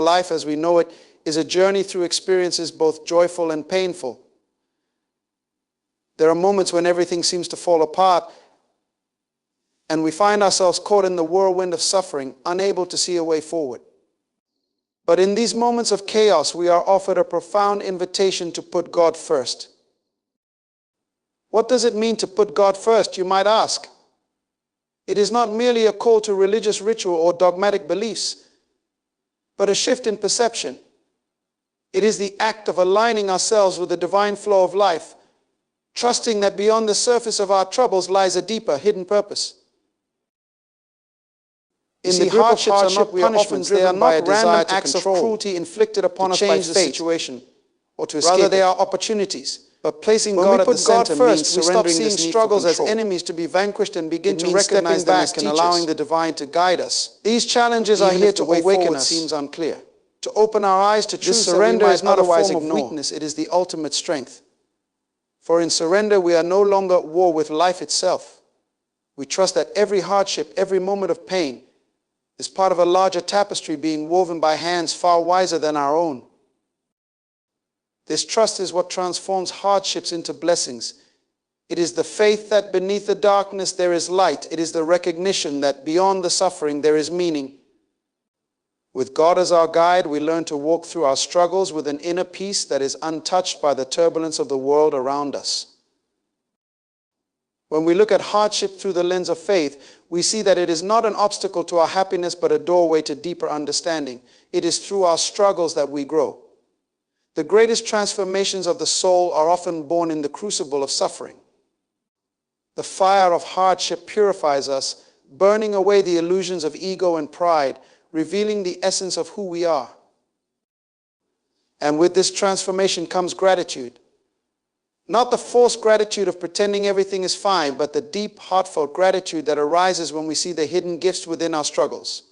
Life as we know it is a journey through experiences both joyful and painful. There are moments when everything seems to fall apart and we find ourselves caught in the whirlwind of suffering, unable to see a way forward. But in these moments of chaos, we are offered a profound invitation to put God first. What does it mean to put God first, you might ask? It is not merely a call to religious ritual or dogmatic beliefs, but a shift in perception. It is the act of aligning ourselves with the divine flow of life, trusting that beyond the surface of our troubles lies a deeper, hidden purpose. In the hardships are not punishments, they are not random acts of cruelty inflicted upon us by fate, situation, or to escape. Rather, they are opportunities. But placing God at the center first, we stop seeing struggles as enemies to be vanquished and begin to recognize them as teachers, and allowing the divine to guide us. These challenges are here to awaken us. Seems unclear. To open our eyes to truth. Surrender is not a form of weakness; it is the ultimate strength. For in surrender, we are no longer at war with life itself. We trust that every hardship, every moment of pain, is part of a larger tapestry being woven by hands far wiser than our own. This trust is what transforms hardships into blessings. It is the faith that beneath the darkness there is light. It is the recognition that beyond the suffering there is meaning. With God as our guide, we learn to walk through our struggles with an inner peace that is untouched by the turbulence of the world around us. When we look at hardship through the lens of faith, we see that it is not an obstacle to our happiness, but a doorway to deeper understanding. It is through our struggles that we grow. The greatest transformations of the soul are often born in the crucible of suffering. The fire of hardship purifies us, burning away the illusions of ego and pride, revealing the essence of who we are. And with this transformation comes gratitude. Not the forced gratitude of pretending everything is fine, but the deep, heartfelt gratitude that arises when we see the hidden gifts within our struggles.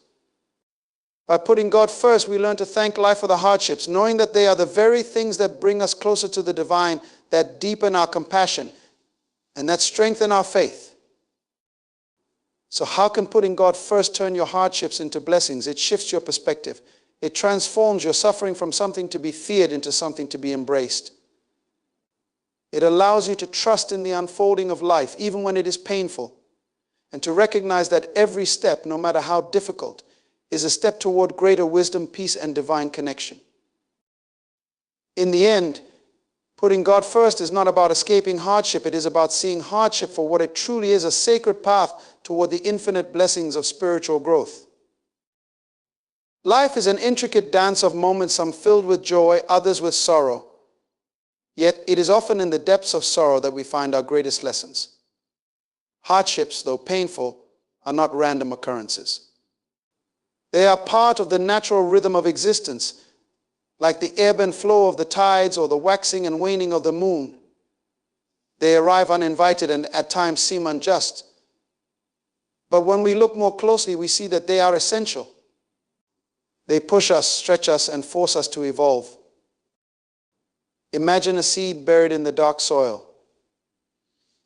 By putting God first, we learn to thank life for the hardships, knowing that they are the very things that bring us closer to the divine, that deepen our compassion, and that strengthen our faith. So how can putting God first turn your hardships into blessings? It shifts your perspective. It transforms your suffering from something to be feared into something to be embraced. It allows you to trust in the unfolding of life, even when it is painful, and to recognize that every step, no matter how difficult, is a step toward greater wisdom, peace, and divine connection. In the end, putting God first is not about escaping hardship. It is about seeing hardship for what it truly is, a sacred path toward the infinite blessings of spiritual growth. Life is an intricate dance of moments, some filled with joy, others with sorrow. Yet it is often in the depths of sorrow that we find our greatest lessons. Hardships, though painful, are not random occurrences. They are part of the natural rhythm of existence, like the ebb and flow of the tides or the waxing and waning of the moon. They arrive uninvited and at times seem unjust. But when we look more closely, we see that they are essential. They push us, stretch us, and force us to evolve. Imagine a seed buried in the dark soil.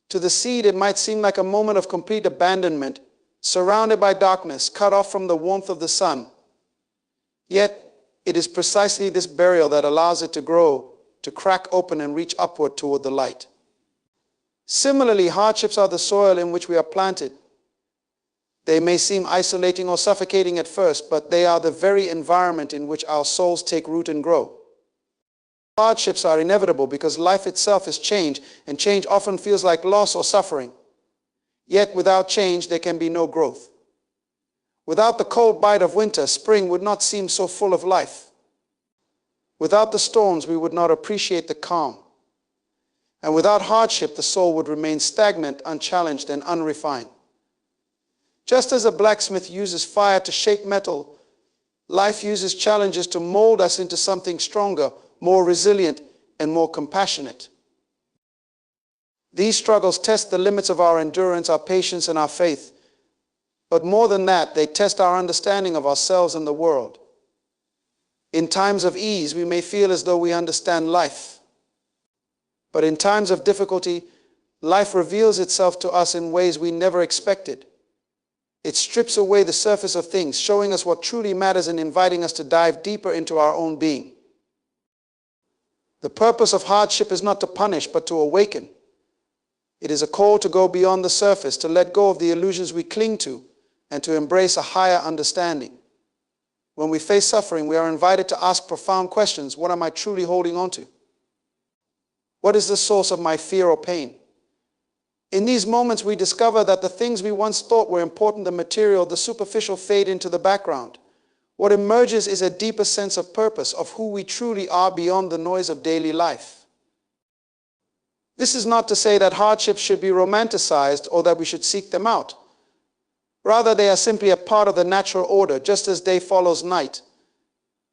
To the seed, it might seem like a moment of complete abandonment, surrounded by darkness, cut off from the warmth of the sun. Yet, it is precisely this burial that allows it to grow, to crack open and reach upward toward the light. Similarly, hardships are the soil in which we are planted. They may seem isolating or suffocating at first, but they are the very environment in which our souls take root and grow. Hardships are inevitable because life itself is change, and change often feels like loss or suffering. Yet without change, there can be no growth. Without the cold bite of winter, spring would not seem so full of life. Without the storms, we would not appreciate the calm. And without hardship, the soul would remain stagnant, unchallenged, and unrefined. Just as a blacksmith uses fire to shape metal, life uses challenges to mold us into something stronger, more resilient, and more compassionate. These struggles test the limits of our endurance, our patience, and our faith. But more than that, they test our understanding of ourselves and the world. In times of ease, we may feel as though we understand life. But in times of difficulty, life reveals itself to us in ways we never expected. It strips away the surface of things, showing us what truly matters and inviting us to dive deeper into our own being. The purpose of hardship is not to punish, but to awaken. It is a call to go beyond the surface, to let go of the illusions we cling to, and to embrace a higher understanding. When we face suffering, we are invited to ask profound questions. What am I truly holding on to? What is the source of my fear or pain? In these moments, we discover that the things we once thought were important, the material, the superficial, fade into the background. What emerges is a deeper sense of purpose, of who we truly are beyond the noise of daily life. This is not to say that hardships should be romanticized or that we should seek them out. Rather, they are simply a part of the natural order, just as day follows night.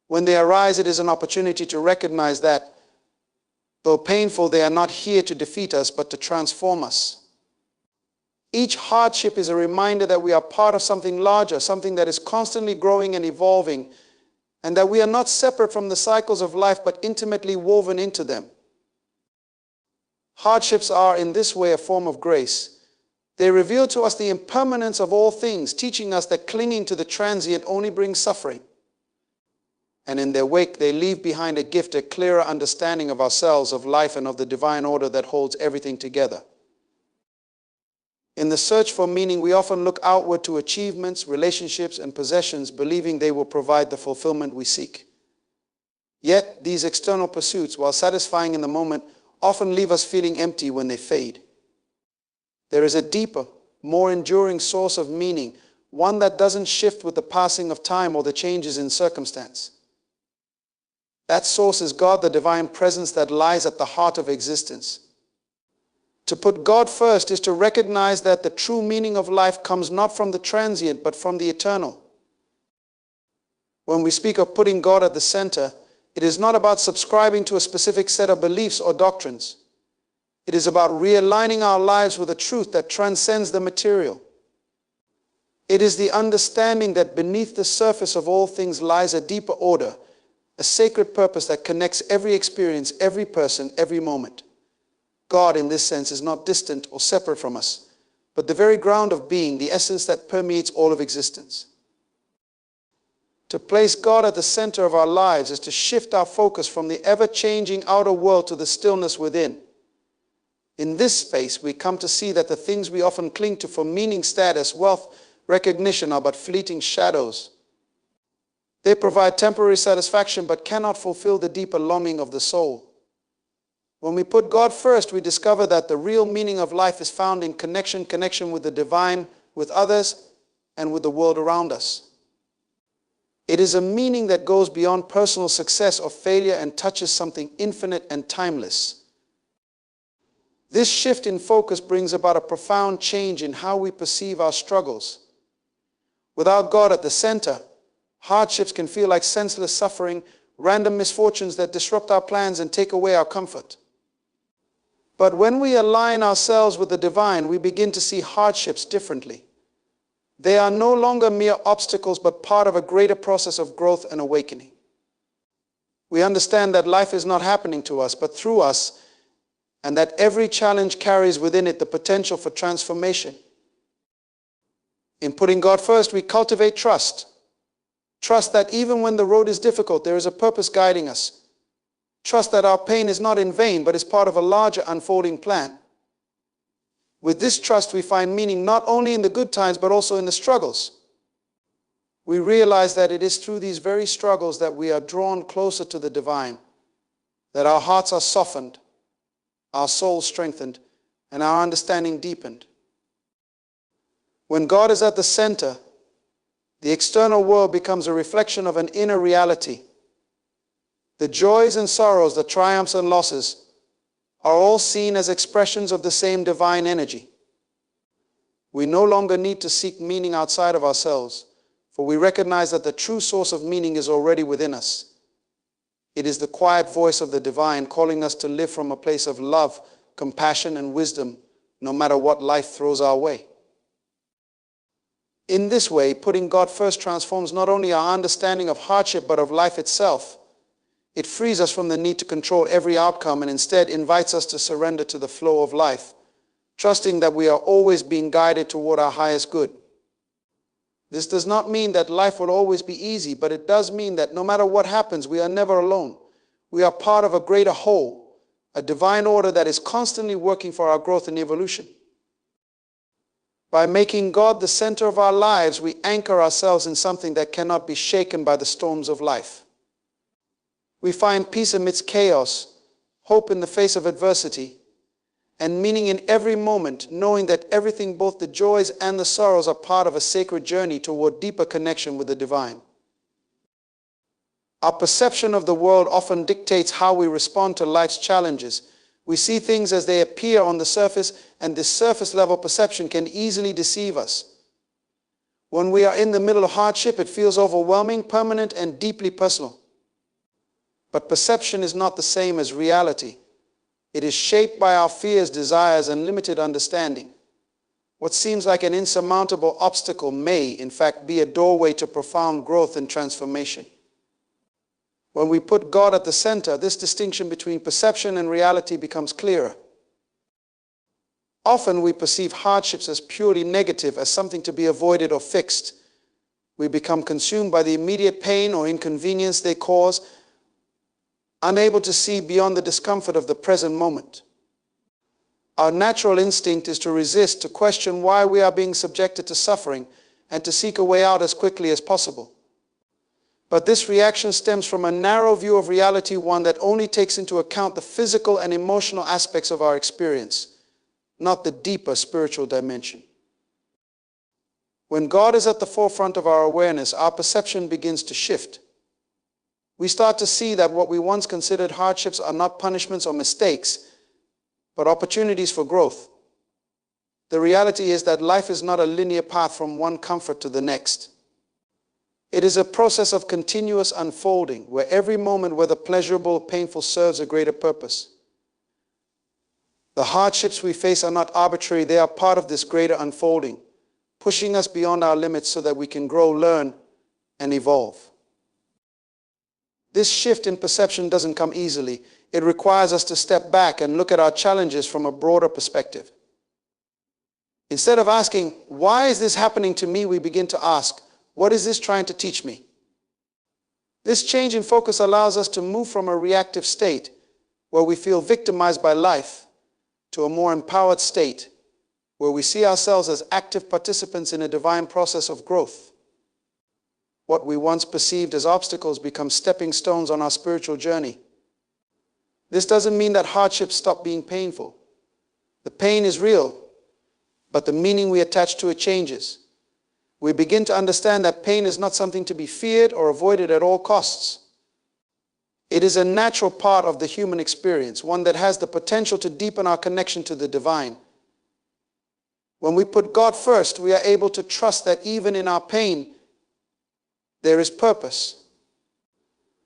When they arise, it is an opportunity to recognize that, though painful, they are not here to defeat us, but to transform us. Each hardship is a reminder that we are part of something larger, something that is constantly growing and evolving, and that we are not separate from the cycles of life, but intimately woven into them. Hardships are, in this way, a form of grace. They reveal to us the impermanence of all things, teaching us that clinging to the transient only brings suffering. And in their wake, they leave behind a gift, a clearer understanding of ourselves, of life, and of the divine order that holds everything together. In the search for meaning, we often look outward to achievements, relationships, and possessions, believing they will provide the fulfillment we seek. Yet, these external pursuits, while satisfying in the moment, often leave us feeling empty when they fade. There is a deeper, more enduring source of meaning, one that doesn't shift with the passing of time or the changes in circumstance. That source is God, the divine presence that lies at the heart of existence. To put God first is to recognize that the true meaning of life comes not from the transient, but from the eternal. When we speak of putting God at the center, it is not about subscribing to a specific set of beliefs or doctrines. It is about realigning our lives with a truth that transcends the material. It is the understanding that beneath the surface of all things lies a deeper order, a sacred purpose that connects every experience, every person, every moment. God, in this sense, is not distant or separate from us, but the very ground of being, the essence that permeates all of existence. To place God at the center of our lives is to shift our focus from the ever-changing outer world to the stillness within. In this space, we come to see that the things we often cling to for meaning, status, wealth, recognition are but fleeting shadows. They provide temporary satisfaction but cannot fulfill the deeper longing of the soul. When we put God first, we discover that the real meaning of life is found in connection with the divine, with others, and with the world around us. It is a meaning that goes beyond personal success or failure and touches something infinite and timeless. This shift in focus brings about a profound change in how we perceive our struggles. Without God at the center, hardships can feel like senseless suffering, random misfortunes that disrupt our plans and take away our comfort. But when we align ourselves with the divine, we begin to see hardships differently. They are no longer mere obstacles, but part of a greater process of growth and awakening. We understand that life is not happening to us, but through us, and that every challenge carries within it the potential for transformation. In putting God first, we cultivate trust. Trust that even when the road is difficult, there is a purpose guiding us. Trust that our pain is not in vain, but is part of a larger unfolding plan. With this trust, we find meaning not only in the good times, but also in the struggles. We realize that it is through these very struggles that we are drawn closer to the divine, that our hearts are softened, our souls strengthened, and our understanding deepened. When God is at the center, the external world becomes a reflection of an inner reality. The joys and sorrows, the triumphs and losses, are all seen as expressions of the same divine energy. We no longer need to seek meaning outside of ourselves, for we recognize that the true source of meaning is already within us. It is the quiet voice of the divine calling us to live from a place of love, compassion, and wisdom, no matter what life throws our way. In this way, putting God first transforms not only our understanding of hardship, but of life itself. It frees us from the need to control every outcome and instead invites us to surrender to the flow of life, trusting that we are always being guided toward our highest good. This does not mean that life will always be easy, but it does mean that no matter what happens, we are never alone. We are part of a greater whole, a divine order that is constantly working for our growth and evolution. By making God the center of our lives, we anchor ourselves in something that cannot be shaken by the storms of life. We find peace amidst chaos, hope in the face of adversity, and meaning in every moment, knowing that everything, both the joys and the sorrows, are part of a sacred journey toward deeper connection with the divine. Our perception of the world often dictates how we respond to life's challenges. We see things as they appear on the surface, and this surface-level perception can easily deceive us. When we are in the middle of hardship, it feels overwhelming, permanent, and deeply personal. But perception is not the same as reality. It is shaped by our fears, desires, and limited understanding. What seems like an insurmountable obstacle may, in fact, be a doorway to profound growth and transformation. When we put God at the center, this distinction between perception and reality becomes clearer. Often we perceive hardships as purely negative, as something to be avoided or fixed. We become consumed by the immediate pain or inconvenience they cause, unable to see beyond the discomfort of the present moment. Our natural instinct is to resist, to question why we are being subjected to suffering, and to seek a way out as quickly as possible. But this reaction stems from a narrow view of reality, one that only takes into account the physical and emotional aspects of our experience, not the deeper spiritual dimension. When God is at the forefront of our awareness, our perception begins to shift. We start to see that what we once considered hardships are not punishments or mistakes, but opportunities for growth. The reality is that life is not a linear path from one comfort to the next. It is a process of continuous unfolding, where every moment, whether pleasurable or painful, serves a greater purpose. The hardships we face are not arbitrary. They are part of this greater unfolding, pushing us beyond our limits so that we can grow, learn, and evolve. This shift in perception doesn't come easily. It requires us to step back and look at our challenges from a broader perspective. Instead of asking, "Why is this happening to me?" we begin to ask, "What is this trying to teach me?" This change in focus allows us to move from a reactive state, where we feel victimized by life, to a more empowered state, where we see ourselves as active participants in a divine process of growth. What we once perceived as obstacles become stepping stones on our spiritual journey. This doesn't mean that hardships stop being painful. The pain is real, but the meaning we attach to it changes. We begin to understand that pain is not something to be feared or avoided at all costs. It is a natural part of the human experience, one that has the potential to deepen our connection to the divine. When we put God first, we are able to trust that even in our pain, there is purpose.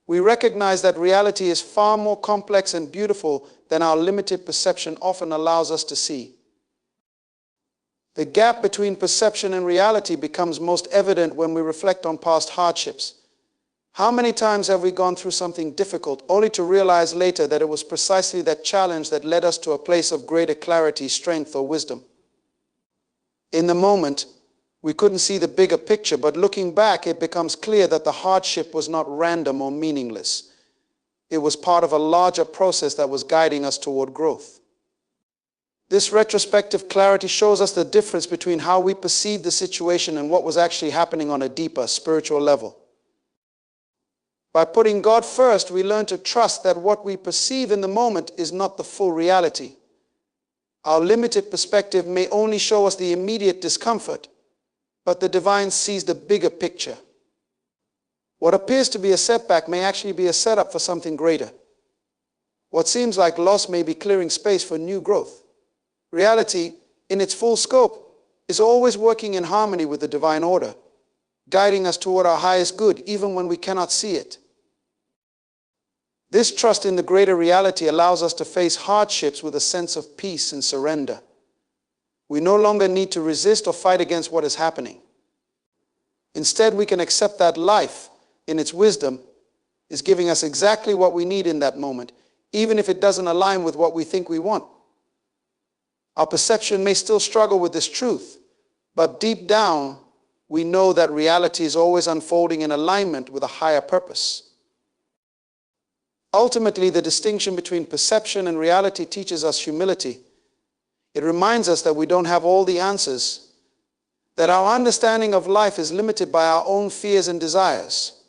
We recognize that reality is far more complex and beautiful than our limited perception often allows us to see. The gap between perception and reality becomes most evident when we reflect on past hardships. How many times have we gone through something difficult only to realize later that it was precisely that challenge that led us to a place of greater clarity, strength, or wisdom? In the moment, we couldn't see the bigger picture, but looking back, it becomes clear that the hardship was not random or meaningless. It was part of a larger process that was guiding us toward growth. This retrospective clarity shows us the difference between how we perceived the situation and what was actually happening on a deeper spiritual level. By putting God first, we learn to trust that what we perceive in the moment is not the full reality. Our limited perspective may only show us the immediate discomfort, but the divine sees the bigger picture. What appears to be a setback may actually be a setup for something greater. What seems like loss may be clearing space for new growth. Reality, in its full scope, is always working in harmony with the divine order, guiding us toward our highest good, even when we cannot see it. This trust in the greater reality allows us to face hardships with a sense of peace and surrender. We no longer need to resist or fight against what is happening. Instead, we can accept that life, in its wisdom, is giving us exactly what we need in that moment, even if it doesn't align with what we think we want. Our perception may still struggle with this truth, but deep down, we know that reality is always unfolding in alignment with a higher purpose. Ultimately, the distinction between perception and reality teaches us humility. It reminds us that we don't have all the answers, that our understanding of life is limited by our own fears and desires.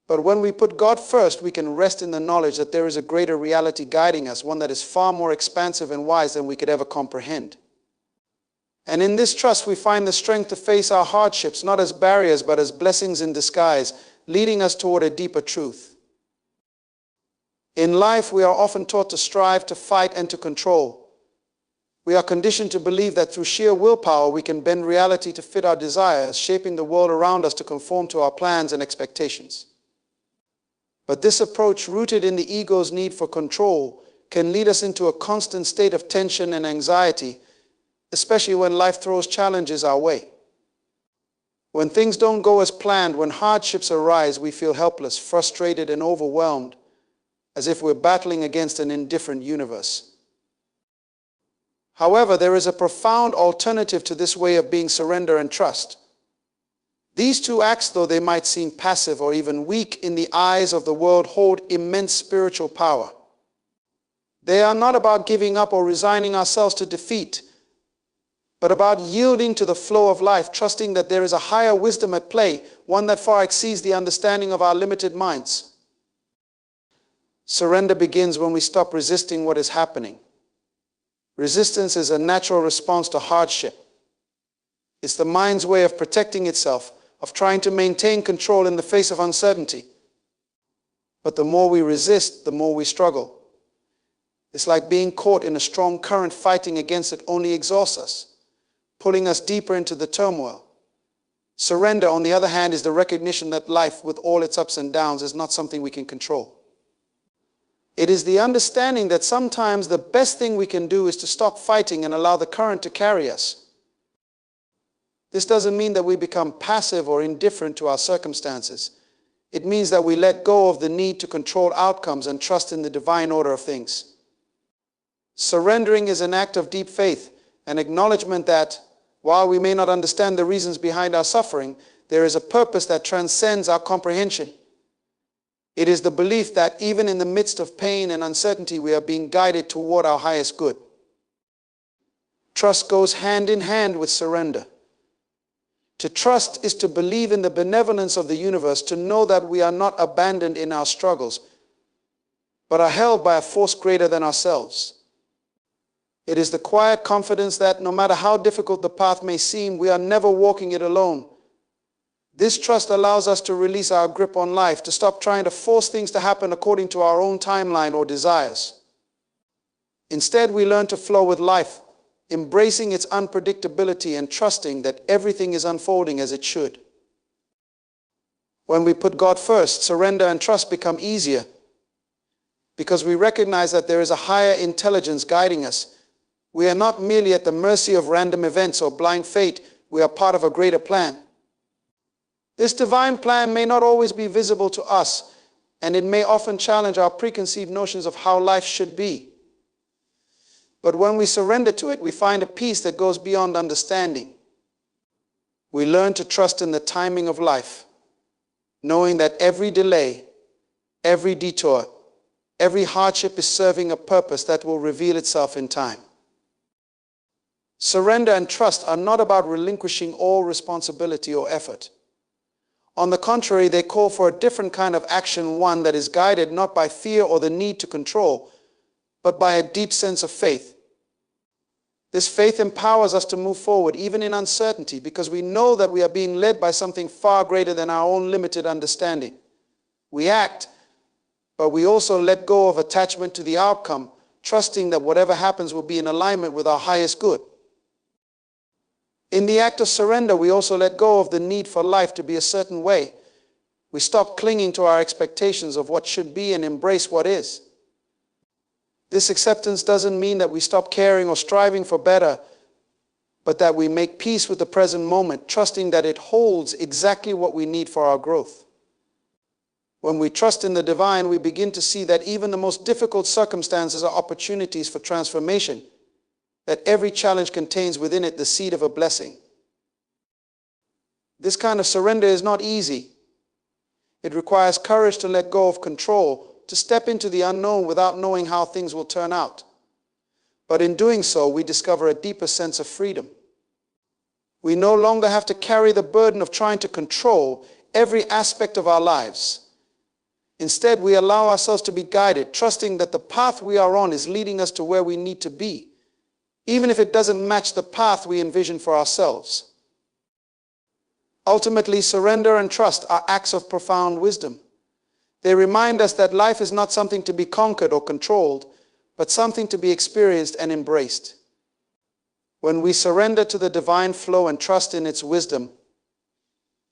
But when we put God first, we can rest in the knowledge that there is a greater reality guiding us, one that is far more expansive and wise than we could ever comprehend. And in this trust, we find the strength to face our hardships, not as barriers, but as blessings in disguise, leading us toward a deeper truth. In life, we are often taught to strive, to fight, and to control. We are conditioned to believe that through sheer willpower, we can bend reality to fit our desires, shaping the world around us to conform to our plans and expectations. But this approach, rooted in the ego's need for control, can lead us into a constant state of tension and anxiety, especially when life throws challenges our way. When things don't go as planned, when hardships arise, we feel helpless, frustrated, and overwhelmed, as if we're battling against an indifferent universe. However, there is a profound alternative to this way of being: surrender and trust. These two acts, though they might seem passive or even weak in the eyes of the world, hold immense spiritual power. They are not about giving up or resigning ourselves to defeat, but about yielding to the flow of life, trusting that there is a higher wisdom at play, one that far exceeds the understanding of our limited minds. Surrender begins when we stop resisting what is happening. Resistance is a natural response to hardship. It's the mind's way of protecting itself, of trying to maintain control in the face of uncertainty. But the more we resist, the more we struggle. It's like being caught in a strong current. Fighting against it only exhausts us, pulling us deeper into the turmoil. Surrender, on the other hand, is the recognition that life, with all its ups and downs, is not something we can control. It is the understanding that sometimes the best thing we can do is to stop fighting and allow the current to carry us. This doesn't mean that we become passive or indifferent to our circumstances. It means that we let go of the need to control outcomes and trust in the divine order of things. Surrendering is an act of deep faith, an acknowledgement that, while we may not understand the reasons behind our suffering, there is a purpose that transcends our comprehension. It is the belief that even in the midst of pain and uncertainty, we are being guided toward our highest good. Trust goes hand in hand with surrender. To trust is to believe in the benevolence of the universe, to know that we are not abandoned in our struggles, but are held by a force greater than ourselves. It is the quiet confidence that no matter how difficult the path may seem, we are never walking it alone. This trust allows us to release our grip on life, to stop trying to force things to happen according to our own timeline or desires. Instead, we learn to flow with life, embracing its unpredictability and trusting that everything is unfolding as it should. When we put God first, surrender and trust become easier because we recognize that there is a higher intelligence guiding us. We are not merely at the mercy of random events or blind fate. We are part of a greater plan. This divine plan may not always be visible to us, and it may often challenge our preconceived notions of how life should be. But when we surrender to it, we find a peace that goes beyond understanding. We learn to trust in the timing of life, knowing that every delay, every detour, every hardship is serving a purpose that will reveal itself in time. Surrender and trust are not about relinquishing all responsibility or effort. On the contrary, they call for a different kind of action, one that is guided not by fear or the need to control, but by a deep sense of faith. This faith empowers us to move forward, even in uncertainty, because we know that we are being led by something far greater than our own limited understanding. We act, but we also let go of attachment to the outcome, trusting that whatever happens will be in alignment with our highest good. In the act of surrender, we also let go of the need for life to be a certain way. We stop clinging to our expectations of what should be and embrace what is. This acceptance doesn't mean that we stop caring or striving for better, but that we make peace with the present moment, trusting that it holds exactly what we need for our growth. When we trust in the divine, we begin to see that even the most difficult circumstances are opportunities for transformation, that every challenge contains within it the seed of a blessing. This kind of surrender is not easy. It requires courage to let go of control, to step into the unknown without knowing how things will turn out. But in doing so, we discover a deeper sense of freedom. We no longer have to carry the burden of trying to control every aspect of our lives. Instead, we allow ourselves to be guided, trusting that the path we are on is leading us to where we need to be, even if it doesn't match the path we envision for ourselves. Ultimately, surrender and trust are acts of profound wisdom. They remind us that life is not something to be conquered or controlled, but something to be experienced and embraced. When we surrender to the divine flow and trust in its wisdom,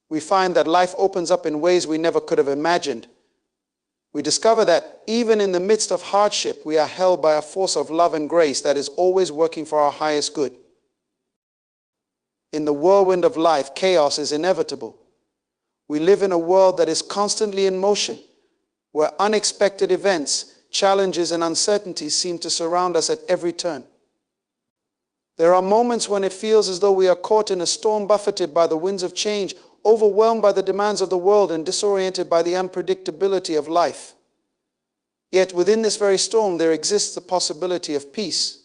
we find that life opens up in ways we never could have imagined. We discover that even in the midst of hardship, we are held by a force of love and grace that is always working for our highest good. In the whirlwind of life, chaos is inevitable. We live in a world that is constantly in motion, where unexpected events, challenges, and uncertainties seem to surround us at every turn. There are moments when it feels as though we are caught in a storm, buffeted by the winds of change, overwhelmed by the demands of the world, and disoriented by the unpredictability of life. Yet within this very storm, there exists the possibility of peace.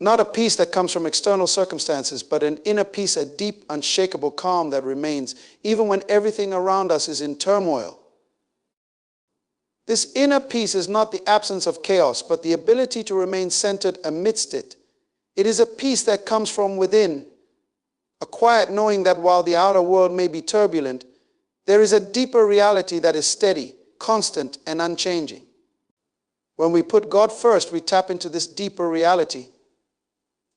Not a peace that comes from external circumstances, but an inner peace, a deep, unshakable calm that remains, even when everything around us is in turmoil. This inner peace is not the absence of chaos, but the ability to remain centered amidst it. It is a peace that comes from within, a quiet knowing that while the outer world may be turbulent, there is a deeper reality that is steady, constant, and unchanging. When we put God first, we tap into this deeper reality.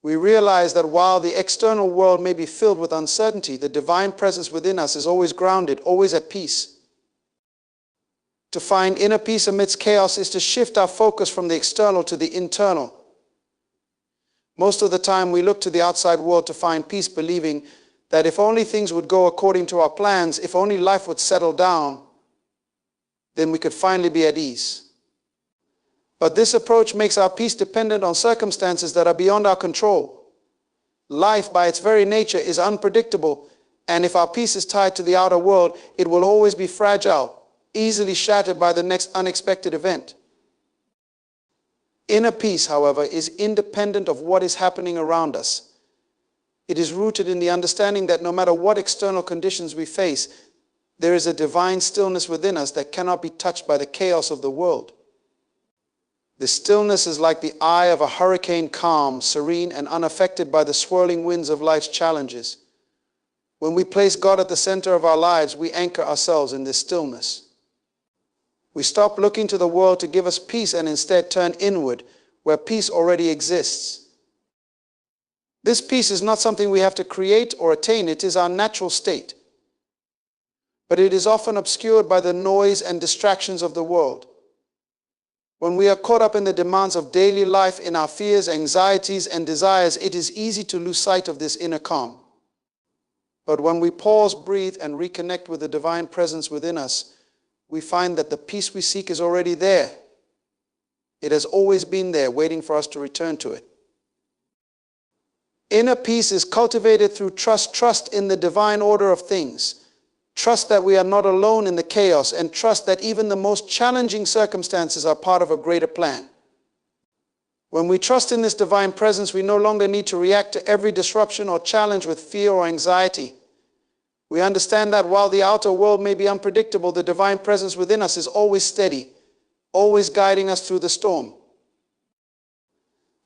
We realize that while the external world may be filled with uncertainty, the divine presence within us is always grounded, always at peace. To find inner peace amidst chaos is to shift our focus from the external to the internal. Most of the time we look to the outside world to find peace, believing that if only things would go according to our plans, if only life would settle down, then we could finally be at ease. But this approach makes our peace dependent on circumstances that are beyond our control. Life, by its very nature, is unpredictable, and if our peace is tied to the outer world, it will always be fragile, easily shattered by the next unexpected event. Inner peace, however, is independent of what is happening around us. It is rooted in the understanding that no matter what external conditions we face, there is a divine stillness within us that cannot be touched by the chaos of the world. This stillness is like the eye of a hurricane, calm, serene, and unaffected by the swirling winds of life's challenges. When we place God at the center of our lives, we anchor ourselves in this stillness. We stop looking to the world to give us peace and instead turn inward, where peace already exists. This peace is not something we have to create or attain. It is our natural state. But it is often obscured by the noise and distractions of the world. When we are caught up in the demands of daily life, in our fears, anxieties, and desires, it is easy to lose sight of this inner calm. But when we pause, breathe, and reconnect with the divine presence within us, we find that the peace we seek is already there. It has always been there, waiting for us to return to it. Inner peace is cultivated through trust in the divine order of things. Trust that we are not alone in the chaos, and trust that even the most challenging circumstances are part of a greater plan. When we trust in this divine presence, we no longer need to react to every disruption or challenge with fear or anxiety. We understand that while the outer world may be unpredictable, the divine presence within us is always steady, always guiding us through the storm.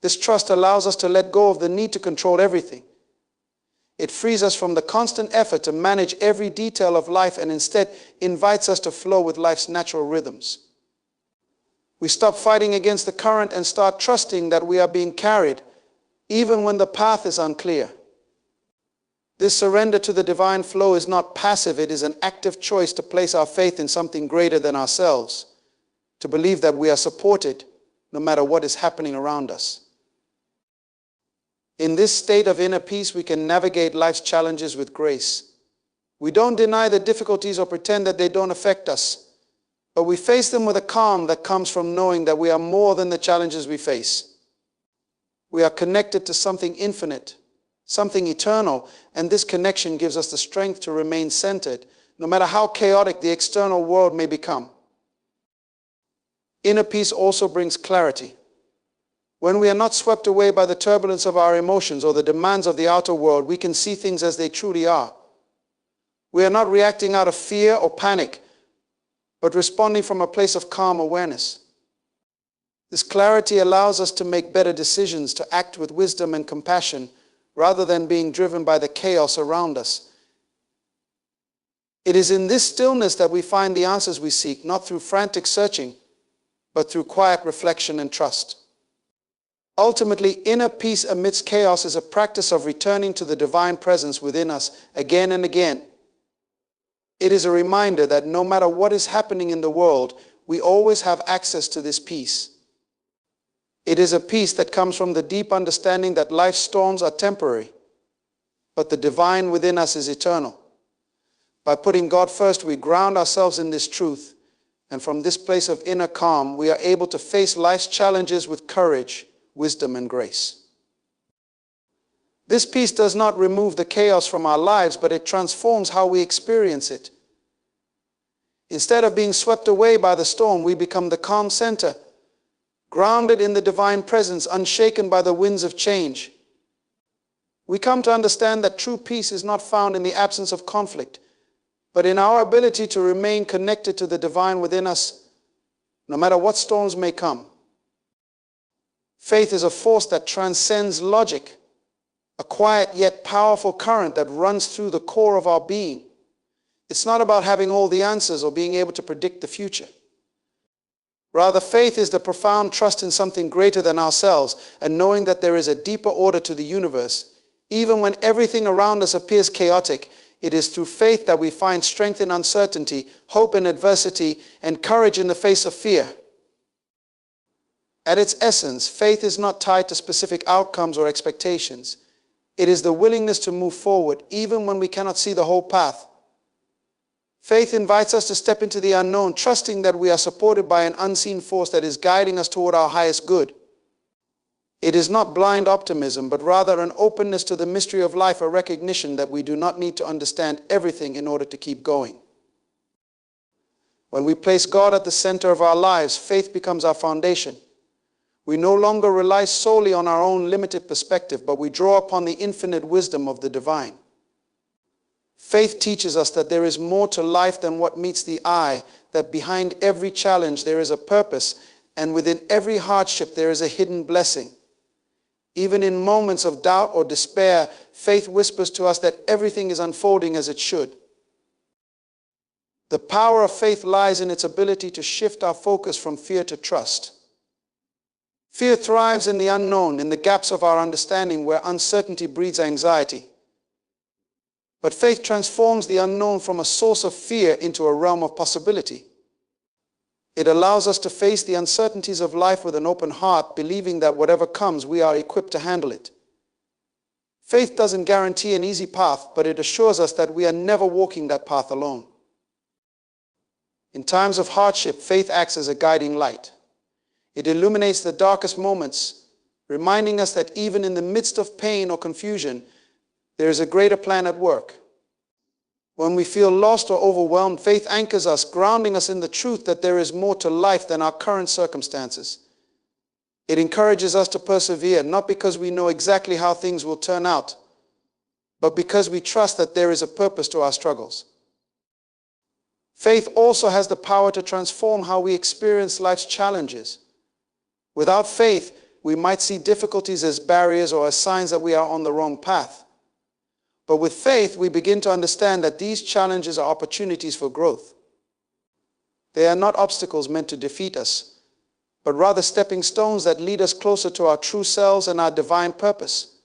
This trust allows us to let go of the need to control everything. It frees us from the constant effort to manage every detail of life and instead invites us to flow with life's natural rhythms. We stop fighting against the current and start trusting that we are being carried, even when the path is unclear. This surrender to the divine flow is not passive. It is an active choice to place our faith in something greater than ourselves, to believe that we are supported no matter what is happening around us. In this state of inner peace, we can navigate life's challenges with grace. We don't deny the difficulties or pretend that they don't affect us, but we face them with a calm that comes from knowing that we are more than the challenges we face. We are connected to something infinite, something eternal, and this connection gives us the strength to remain centered, no matter how chaotic the external world may become. Inner peace also brings clarity. When we are not swept away by the turbulence of our emotions or the demands of the outer world, we can see things as they truly are. We are not reacting out of fear or panic, but responding from a place of calm awareness. This clarity allows us to make better decisions, to act with wisdom and compassion, rather than being driven by the chaos around us. It is in this stillness that we find the answers we seek, not through frantic searching, but through quiet reflection and trust. Ultimately, inner peace amidst chaos is a practice of returning to the divine presence within us again and again. It is a reminder that no matter what is happening in the world, we always have access to this peace. It is a peace that comes from the deep understanding that life's storms are temporary, but the divine within us is eternal. By putting God first, we ground ourselves in this truth, and from this place of inner calm, we are able to face life's challenges with courage, wisdom, and grace. This peace does not remove the chaos from our lives, but it transforms how we experience it. Instead of being swept away by the storm, we become the calm center, grounded in the divine presence, unshaken by the winds of change. We come to understand that true peace is not found in the absence of conflict, but in our ability to remain connected to the divine within us, no matter what storms may come. Faith is a force that transcends logic, a quiet yet powerful current that runs through the core of our being. It's not about having all the answers or being able to predict the future. Rather, faith is the profound trust in something greater than ourselves and knowing that there is a deeper order to the universe. Even when everything around us appears chaotic, it is through faith that we find strength in uncertainty, hope in adversity, and courage in the face of fear. At its essence, faith is not tied to specific outcomes or expectations. It is the willingness to move forward, even when we cannot see the whole path. Faith invites us to step into the unknown, trusting that we are supported by an unseen force that is guiding us toward our highest good. It is not blind optimism, but rather an openness to the mystery of life, a recognition that we do not need to understand everything in order to keep going. When we place God at the center of our lives, faith becomes our foundation. We no longer rely solely on our own limited perspective, but we draw upon the infinite wisdom of the divine. Faith teaches us that there is more to life than what meets the eye, that behind every challenge there is a purpose, and within every hardship there is a hidden blessing. Even in moments of doubt or despair, faith whispers to us that everything is unfolding as it should. The power of faith lies in its ability to shift our focus from fear to trust. Fear thrives in the unknown, in the gaps of our understanding where uncertainty breeds anxiety. But faith transforms the unknown from a source of fear into a realm of possibility. It allows us to face the uncertainties of life with an open heart, believing that whatever comes, we are equipped to handle it. Faith doesn't guarantee an easy path, but it assures us that we are never walking that path alone. In times of hardship, faith acts as a guiding light. It illuminates the darkest moments, reminding us that even in the midst of pain or confusion, there is a greater plan at work. When we feel lost or overwhelmed, faith anchors us, grounding us in the truth that there is more to life than our current circumstances. It encourages us to persevere, not because we know exactly how things will turn out, but because we trust that there is a purpose to our struggles. Faith also has the power to transform how we experience life's challenges. Without faith, we might see difficulties as barriers or as signs that we are on the wrong path. But with faith, we begin to understand that these challenges are opportunities for growth. They are not obstacles meant to defeat us, but rather stepping stones that lead us closer to our true selves and our divine purpose.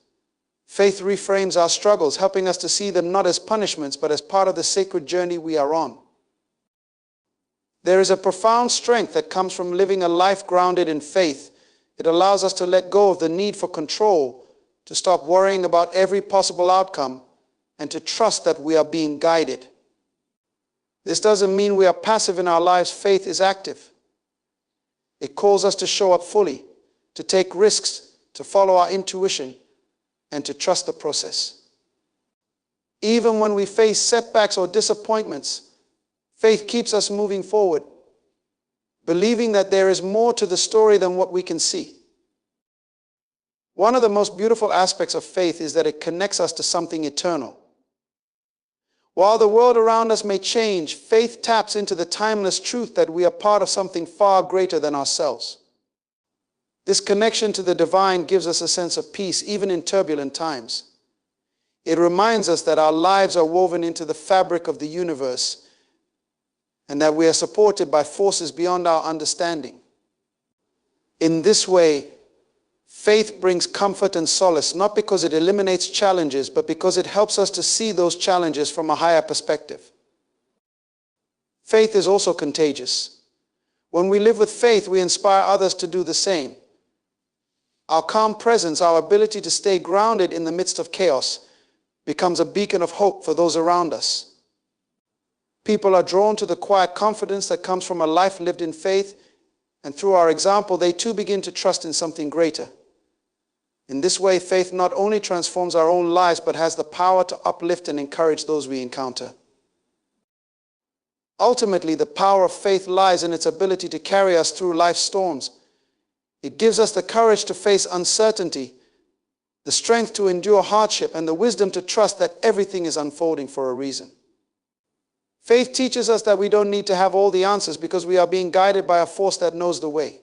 Faith reframes our struggles, helping us to see them not as punishments, but as part of the sacred journey we are on. There is a profound strength that comes from living a life grounded in faith. It allows us to let go of the need for control, to stop worrying about every possible outcome, and to trust that we are being guided. This doesn't mean we are passive in our lives. Faith is active. It calls us to show up fully, to take risks, to follow our intuition, and to trust the process. Even when we face setbacks or disappointments, faith keeps us moving forward, believing that there is more to the story than what we can see. One of the most beautiful aspects of faith is that it connects us to something eternal. While the world around us may change, faith taps into the timeless truth that we are part of something far greater than ourselves. This connection to the divine gives us a sense of peace, even in turbulent times. It reminds us that our lives are woven into the fabric of the universe and that we are supported by forces beyond our understanding. In this way, faith brings comfort and solace, not because it eliminates challenges, but because it helps us to see those challenges from a higher perspective. Faith is also contagious. When we live with faith, we inspire others to do the same. Our calm presence, our ability to stay grounded in the midst of chaos, becomes a beacon of hope for those around us. People are drawn to the quiet confidence that comes from a life lived in faith, and through our example, they too begin to trust in something greater. In this way, faith not only transforms our own lives, but has the power to uplift and encourage those we encounter. Ultimately, the power of faith lies in its ability to carry us through life's storms. It gives us the courage to face uncertainty, the strength to endure hardship, and the wisdom to trust that everything is unfolding for a reason. Faith teaches us that we don't need to have all the answers because we are being guided by a force that knows the way.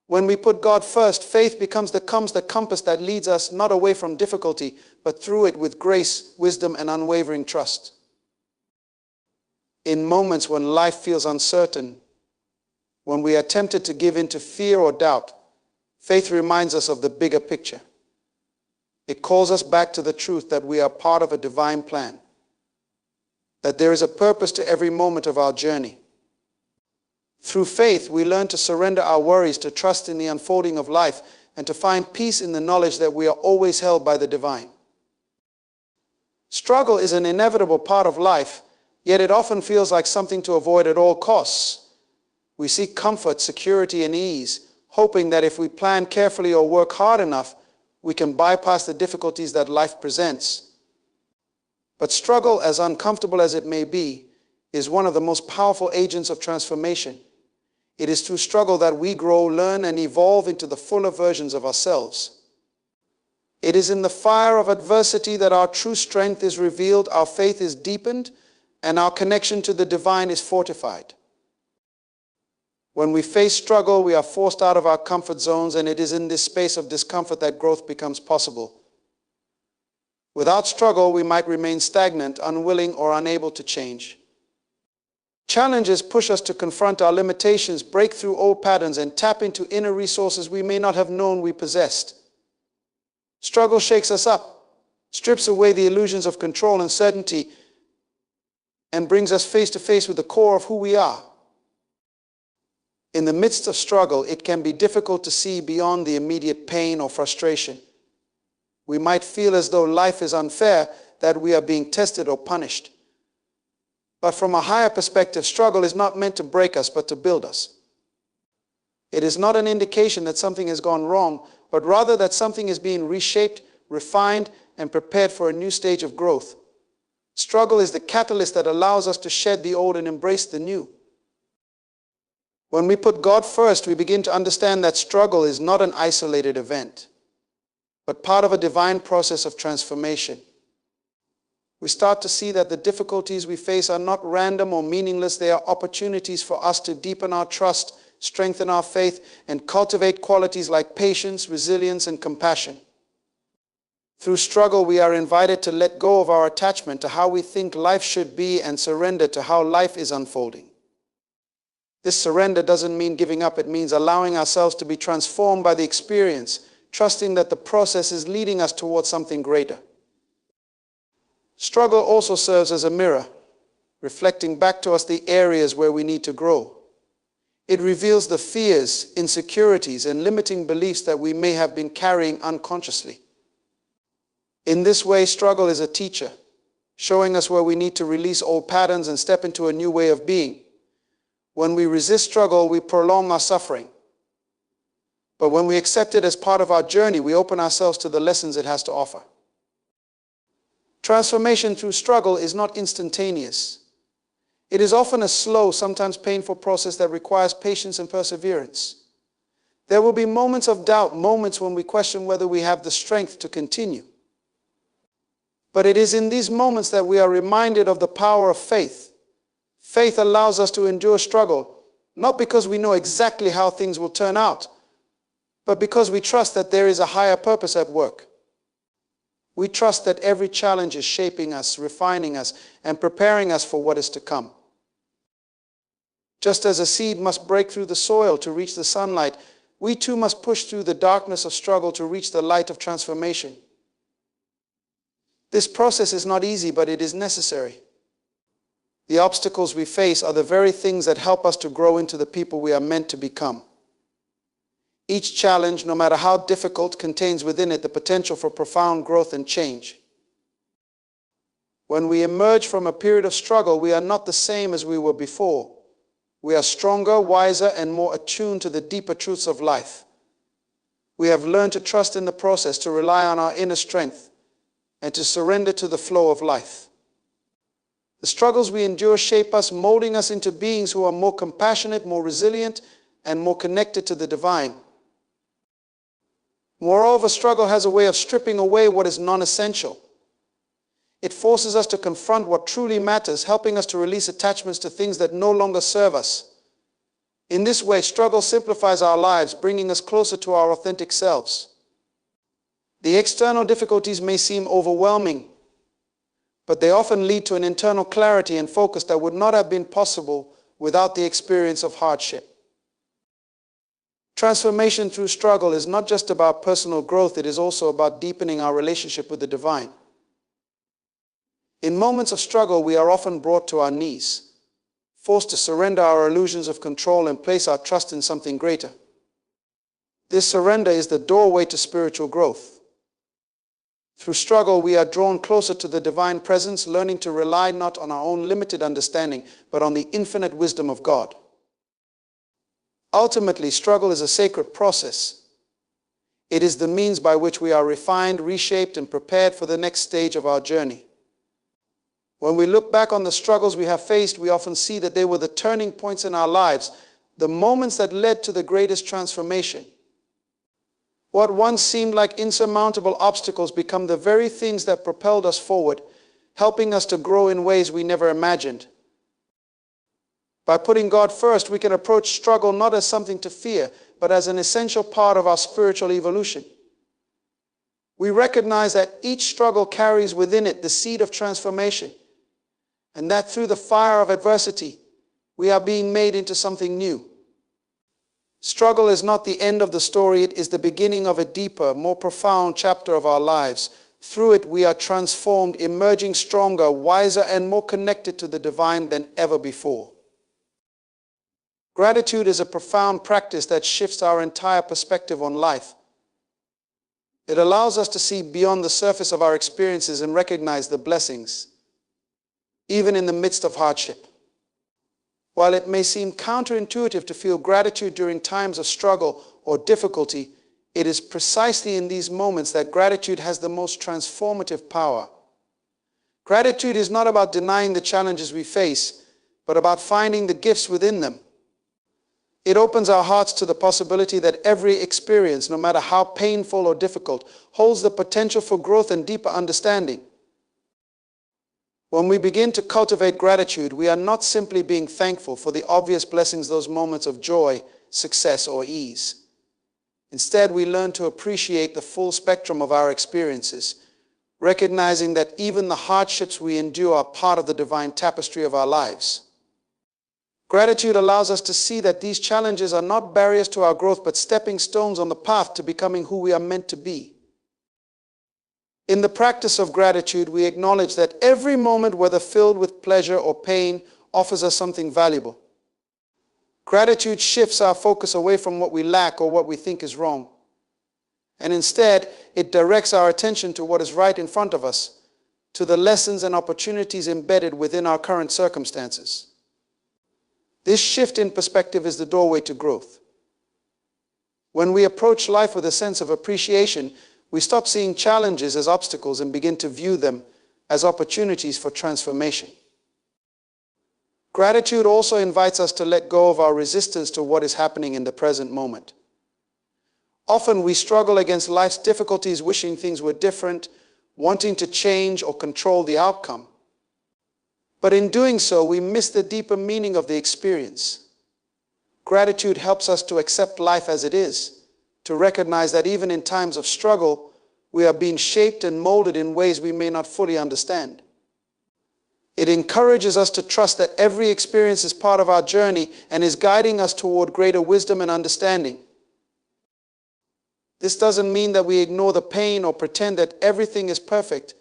When we put God first, faith becomes the compass that leads us not away from difficulty, but through it with grace, wisdom, and unwavering trust. In moments when life feels uncertain, when we are tempted to give in to fear or doubt, faith reminds us of the bigger picture. It calls us back to the truth that we are part of a divine plan, that there is a purpose to every moment of our journey. Through faith, we learn to surrender our worries, to trust in the unfolding of life, and to find peace in the knowledge that we are always held by the divine. Struggle is an inevitable part of life, yet it often feels like something to avoid at all costs. We seek comfort, security, and ease, hoping that if we plan carefully or work hard enough, we can bypass the difficulties that life presents. But struggle, as uncomfortable as it may be, is one of the most powerful agents of transformation. It is through struggle that we grow, learn, and evolve into the fuller versions of ourselves. It is in the fire of adversity that our true strength is revealed, our faith is deepened, and our connection to the divine is fortified. When we face struggle, we are forced out of our comfort zones, and it is in this space of discomfort that growth becomes possible. Without struggle, we might remain stagnant, unwilling, or unable to change. Challenges push us to confront our limitations, break through old patterns, and tap into inner resources we may not have known we possessed. Struggle shakes us up, strips away the illusions of control and certainty, and brings us face to face with the core of who we are. In the midst of struggle, it can be difficult to see beyond the immediate pain or frustration. We might feel as though life is unfair, that we are being tested or punished. But from a higher perspective, struggle is not meant to break us, but to build us. It is not an indication that something has gone wrong, but rather that something is being reshaped, refined, and prepared for a new stage of growth. Struggle is the catalyst that allows us to shed the old and embrace the new. When we put God first, we begin to understand that struggle is not an isolated event, but part of a divine process of transformation. We start to see that the difficulties we face are not random or meaningless. They are opportunities for us to deepen our trust, strengthen our faith, and cultivate qualities like patience, resilience, and compassion. Through struggle, we are invited to let go of our attachment to how we think life should be and surrender to how life is unfolding. This surrender doesn't mean giving up. It means allowing ourselves to be transformed by the experience, trusting that the process is leading us towards something greater. Struggle also serves as a mirror, reflecting back to us the areas where we need to grow. It reveals the fears, insecurities, and limiting beliefs that we may have been carrying unconsciously. In this way, struggle is a teacher, showing us where we need to release old patterns and step into a new way of being. When we resist struggle, we prolong our suffering. But when we accept it as part of our journey, we open ourselves to the lessons it has to offer. Transformation through struggle is not instantaneous. It is often a slow, sometimes painful process that requires patience and perseverance. There will be moments of doubt, moments when we question whether we have the strength to continue. But it is in these moments that we are reminded of the power of faith. Faith allows us to endure struggle, not because we know exactly how things will turn out, but because we trust that there is a higher purpose at work. We trust that every challenge is shaping us, refining us, and preparing us for what is to come. Just as a seed must break through the soil to reach the sunlight, we too must push through the darkness of struggle to reach the light of transformation. This process is not easy, but it is necessary. The obstacles we face are the very things that help us to grow into the people we are meant to become. Each challenge, no matter how difficult, contains within it the potential for profound growth and change. When we emerge from a period of struggle, we are not the same as we were before. We are stronger, wiser, and more attuned to the deeper truths of life. We have learned to trust in the process, to rely on our inner strength, and to surrender to the flow of life. The struggles we endure shape us, molding us into beings who are more compassionate, more resilient, and more connected to the divine. Moreover, struggle has a way of stripping away what is non-essential. It forces us to confront what truly matters, helping us to release attachments to things that no longer serve us. In this way, struggle simplifies our lives, bringing us closer to our authentic selves. The external difficulties may seem overwhelming, but they often lead to an internal clarity and focus that would not have been possible without the experience of hardship. Transformation through struggle is not just about personal growth, it is also about deepening our relationship with the divine. In moments of struggle, we are often brought to our knees, forced to surrender our illusions of control and place our trust in something greater. This surrender is the doorway to spiritual growth. Through struggle, we are drawn closer to the divine presence, learning to rely not on our own limited understanding, but on the infinite wisdom of God. Ultimately, struggle is a sacred process. It is the means by which we are refined, reshaped, and prepared for the next stage of our journey. When we look back on the struggles we have faced, we often see that they were the turning points in our lives, the moments that led to the greatest transformation. What once seemed like insurmountable obstacles become the very things that propelled us forward, helping us to grow in ways we never imagined. By putting God first, we can approach struggle not as something to fear, but as an essential part of our spiritual evolution. We recognize that each struggle carries within it the seed of transformation, and that through the fire of adversity, we are being made into something new. Struggle is not the end of the story, it is the beginning of a deeper, more profound chapter of our lives. Through it, we are transformed, emerging stronger, wiser, and more connected to the divine than ever before. Gratitude is a profound practice that shifts our entire perspective on life. It allows us to see beyond the surface of our experiences and recognize the blessings, even in the midst of hardship. While it may seem counterintuitive to feel gratitude during times of struggle or difficulty, it is precisely in these moments that gratitude has the most transformative power. Gratitude is not about denying the challenges we face, but about finding the gifts within them. It opens our hearts to the possibility that every experience, no matter how painful or difficult, holds the potential for growth and deeper understanding. When we begin to cultivate gratitude, we are not simply being thankful for the obvious blessings, those moments of joy, success, or ease. Instead, we learn to appreciate the full spectrum of our experiences, recognizing that even the hardships we endure are part of the divine tapestry of our lives. Gratitude allows us to see that these challenges are not barriers to our growth, but stepping stones on the path to becoming who we are meant to be. In the practice of gratitude, we acknowledge that every moment, whether filled with pleasure or pain, offers us something valuable. Gratitude shifts our focus away from what we lack or what we think is wrong. And instead, it directs our attention to what is right in front of us, to the lessons and opportunities embedded within our current circumstances. This shift in perspective is the doorway to growth. When we approach life with a sense of appreciation, we stop seeing challenges as obstacles and begin to view them as opportunities for transformation. Gratitude also invites us to let go of our resistance to what is happening in the present moment. Often we struggle against life's difficulties, wishing things were different, wanting to change or control the outcome. But in doing so, we miss the deeper meaning of the experience. Gratitude helps us to accept life as it is, to recognize that even in times of struggle, we are being shaped and molded in ways we may not fully understand. It encourages us to trust that every experience is part of our journey and is guiding us toward greater wisdom and understanding. This doesn't mean that we ignore the pain or pretend that everything is perfect.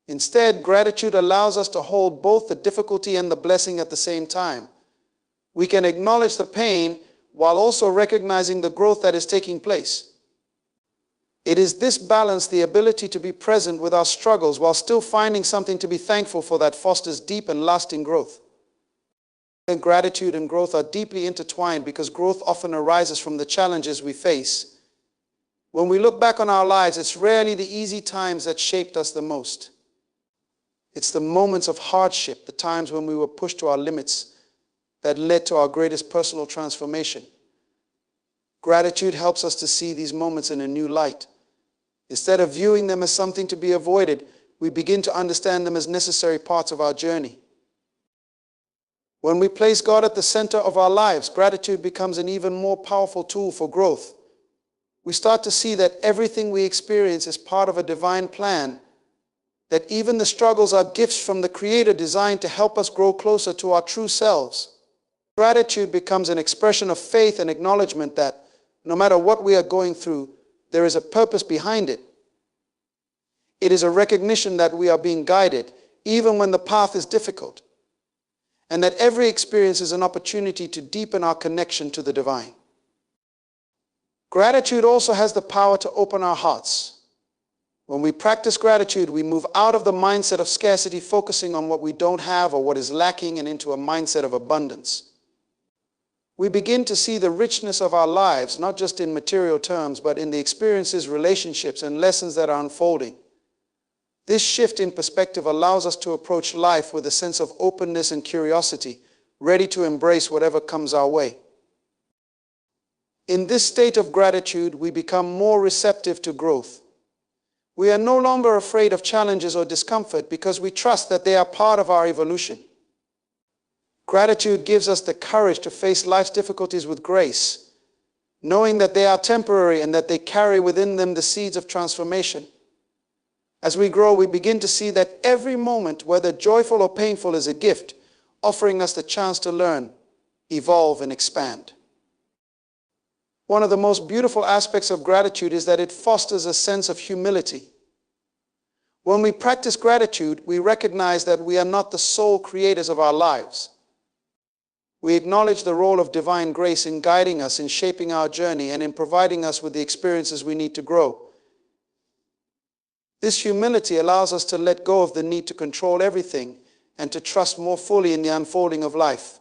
Instead, gratitude allows us to hold both the difficulty and the blessing at the same time. We can acknowledge the pain while also recognizing the growth that is taking place. It is this balance, the ability to be present with our struggles while still finding something to be thankful for, that fosters deep and lasting growth. And gratitude and growth are deeply intertwined because growth often arises from the challenges we face. When we look back on our lives, it's rarely the easy times that shaped us the most. It's the moments of hardship, the times when we were pushed to our limits, that led to our greatest personal transformation. Gratitude helps us to see these moments in a new light. Instead of viewing them as something to be avoided, we begin to understand them as necessary parts of our journey. When we place God at the center of our lives, gratitude becomes an even more powerful tool for growth. We start to see that everything we experience is part of a divine plan, that even the struggles are gifts from the Creator designed to help us grow closer to our true selves. Gratitude becomes an expression of faith and acknowledgement that no matter what we are going through, there is a purpose behind it. It is a recognition that we are being guided, even when the path is difficult, and that every experience is an opportunity to deepen our connection to the divine. Gratitude also has the power to open our hearts. When we practice gratitude, we move out of the mindset of scarcity, focusing on what we don't have or what is lacking, and into a mindset of abundance. We begin to see the richness of our lives, not just in material terms, but in the experiences, relationships, and lessons that are unfolding. This shift in perspective allows us to approach life with a sense of openness and curiosity, ready to embrace whatever comes our way. In this state of gratitude, we become more receptive to growth. We are no longer afraid of challenges or discomfort because we trust that they are part of our evolution. Gratitude gives us the courage to face life's difficulties with grace, knowing that they are temporary and that they carry within them the seeds of transformation. As we grow, we begin to see that every moment, whether joyful or painful, is a gift, offering us the chance to learn, evolve, and expand. One of the most beautiful aspects of gratitude is that it fosters a sense of humility. When we practice gratitude, we recognize that we are not the sole creators of our lives. We acknowledge the role of divine grace in guiding us, in shaping our journey, and in providing us with the experiences we need to grow. This humility allows us to let go of the need to control everything and to trust more fully in the unfolding of life.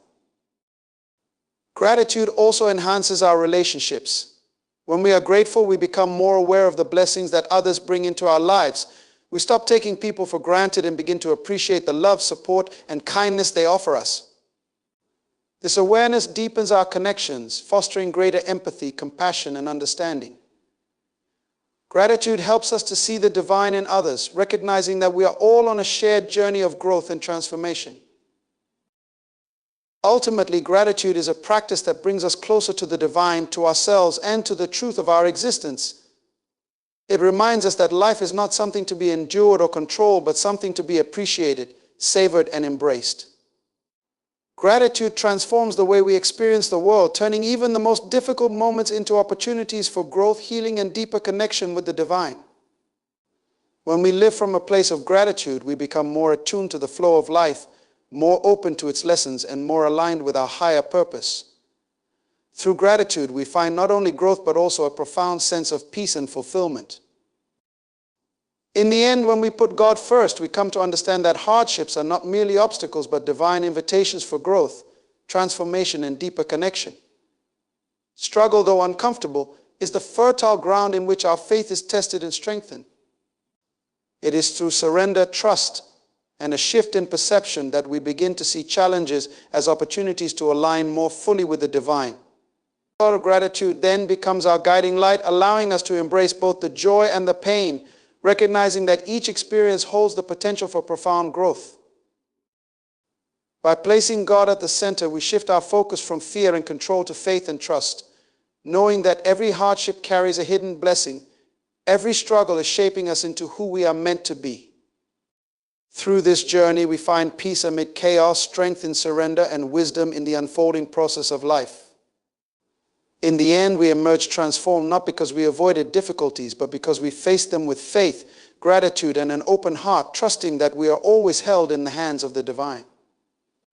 Gratitude also enhances our relationships. When we are grateful, we become more aware of the blessings that others bring into our lives. We stop taking people for granted and begin to appreciate the love, support, and kindness they offer us. This awareness deepens our connections, fostering greater empathy, compassion, and understanding. Gratitude helps us to see the divine in others, recognizing that we are all on a shared journey of growth and transformation. Ultimately, gratitude is a practice that brings us closer to the divine, to ourselves, and to the truth of our existence. It reminds us that life is not something to be endured or controlled, but something to be appreciated, savored, and embraced. Gratitude transforms the way we experience the world, turning even the most difficult moments into opportunities for growth, healing, and deeper connection with the divine. When we live from a place of gratitude, we become more attuned to the flow of life, more open to its lessons, and more aligned with our higher purpose. Through gratitude, we find not only growth, but also a profound sense of peace and fulfillment. In the end, when we put God first, we come to understand that hardships are not merely obstacles, but divine invitations for growth, transformation, and deeper connection. Struggle, though uncomfortable, is the fertile ground in which our faith is tested and strengthened. It is through surrender, trust, and a shift in perception that we begin to see challenges as opportunities to align more fully with the divine. The thought of gratitude then becomes our guiding light, allowing us to embrace both the joy and the pain, recognizing that each experience holds the potential for profound growth. By placing God at the center, we shift our focus from fear and control to faith and trust, knowing that every hardship carries a hidden blessing. Every struggle is shaping us into who we are meant to be. Through this journey, we find peace amid chaos, strength in surrender, and wisdom in the unfolding process of life. In the end, we emerge transformed not because we avoided difficulties, but because we faced them with faith, gratitude, and an open heart, trusting that we are always held in the hands of the divine.